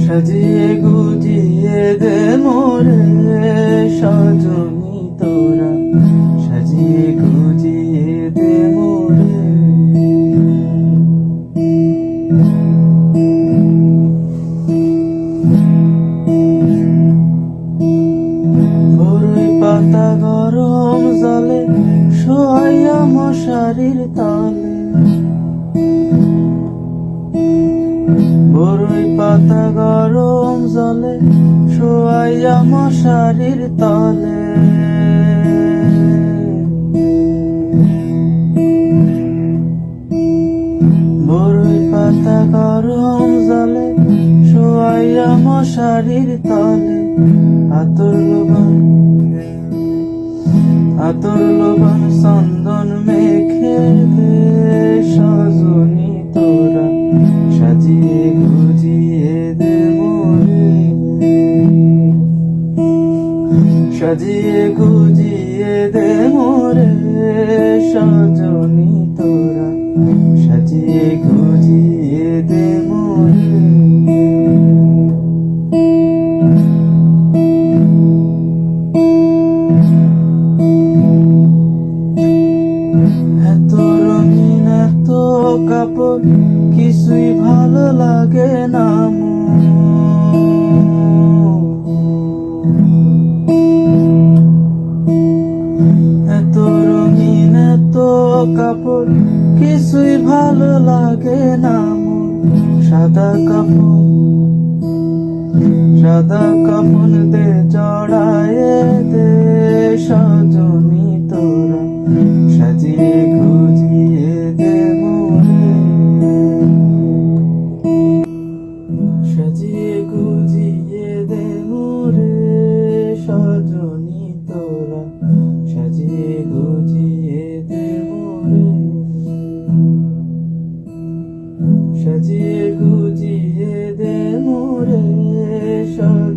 সাজিয়ে গুজিয়ে দে মোরে সজনী তোরা, সাজিয়ে গুজিয়ে দে মোরে। বরই পাতা গরম জলে শোয়াইয়া মশারির তলে, বরই পাতা গরম জলে শোয়াইয়া মশারির তলে। বরই পাতা গরম জলে শোয়াইয়া মশারির তলে। আতর লোবান চন্দন মেখে দে সজনী তোরা, সাজিয়ে গুজিয়ে দে মোরে। সাজিয়ে গুজিয়ে দে মোরে সজনী তোরা, সাজিয়ে গুজিয়ে দে মোরে। এত রঙিন এত কাপড় কিছুই ভালো লাগে না এত রঙিন এত কাপড় কিছুই ভালো লাগে না। সাদা কাফন দে জড়ায়ে দে সজনী তোরা, সাজিয়ে গুজিয়ে দে মোরে। সাজিয়ে গুজিয়ে দে মোরে সজনী তোরা, সাজিয়ে গুজিয়ে দে মোরে। সাজিয়ে গুজিয়ে দে মোরে সজনী।